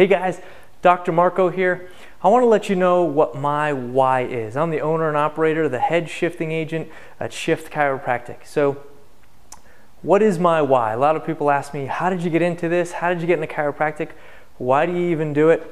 Hey guys, Dr. Marco here. I want to let you know what my why is. I'm the owner and operator, the head shifting agent at Shift Chiropractic. So what is my why? A lot of people ask me, how did you get into this? How did you get into chiropractic? Why do you even do it?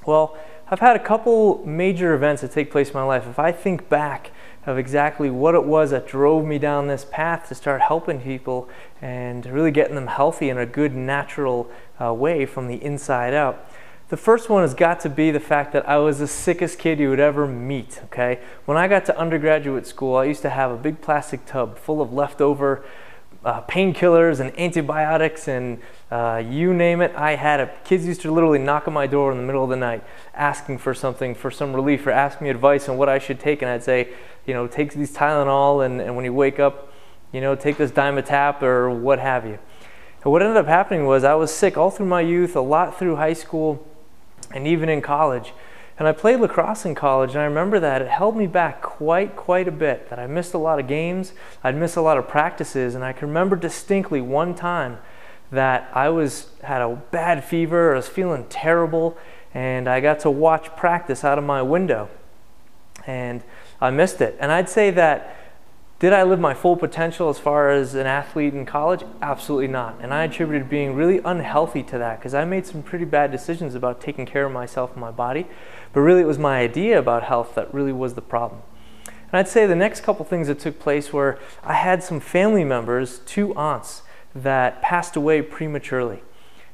Well, I've had a couple major events that take place in my life. If I think back of exactly what it was that drove me down this path to start helping people and really getting them healthy in a good natural way from the inside out. The first one has got to be the fact that I was the sickest kid you would ever meet, okay? When I got to undergraduate school, I used to have a big plastic tub full of leftover painkillers and antibiotics and you name it, I had it. Kids used to literally knock on my door in the middle of the night asking for something, for some relief, or ask me advice on what I should take, and I'd say, you know, take these Tylenol and when you wake up, you know, take this Dimetap or what have you. And what ended up happening was I was sick all through my youth, a lot through high school, and even in college. And I played lacrosse in college, and I remember that it held me back quite a bit, that I missed a lot of games, I'd miss a lot of practices, and I can remember distinctly one time that I had a bad fever, I was feeling terrible, and I got to watch practice out of my window, and I missed it. And I'd say that, did I live my full potential as far as an athlete in college? Absolutely not. And I attributed being really unhealthy to that because I made some pretty bad decisions about taking care of myself and my body. But really it was my idea about health that really was the problem. And I'd say the next couple things that took place were I had some family members, 2 aunts, that passed away prematurely.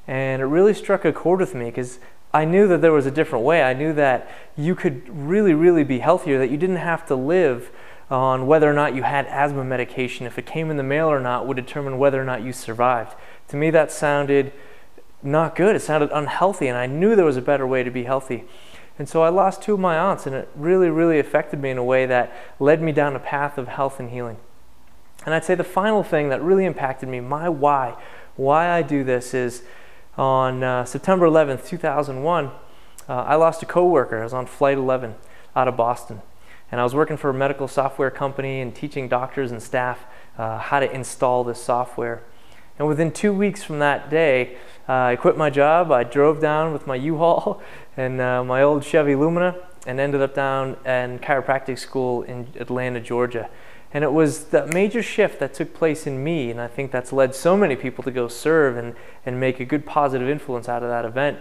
And it really struck a chord with me because I knew that there was a different way. I knew that you could really be healthier, that you didn't have to live on whether or not you had asthma medication, if it came in the mail or not, would determine whether or not you survived. To me, that sounded not good. It sounded unhealthy, and I knew there was a better way to be healthy. And so I lost 2 of my aunts, and it really affected me in a way that led me down a path of health and healing. And I'd say the final thing that really impacted me, my why I do this, is on September 11th, 2001, I lost a coworker. I was on flight 11 out of Boston. And I was working for a medical software company and teaching doctors and staff how to install this software. And within 2 weeks from that day, I quit my job. I drove down with my U-Haul and my old Chevy Lumina and ended up down in chiropractic school in Atlanta, Georgia. And it was that major shift that took place in me, and I think that's led so many people to go serve and make a good positive influence out of that event,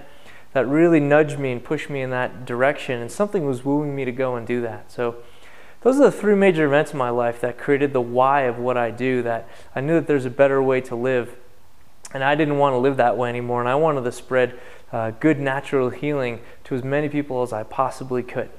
that really nudged me and pushed me in that direction, and something was wooing me to go and do that. So those are the 3 major events in my life that created the why of what I do, that I knew that there's a better way to live, and I didn't want to live that way anymore, and I wanted to spread good natural healing to as many people as I possibly could.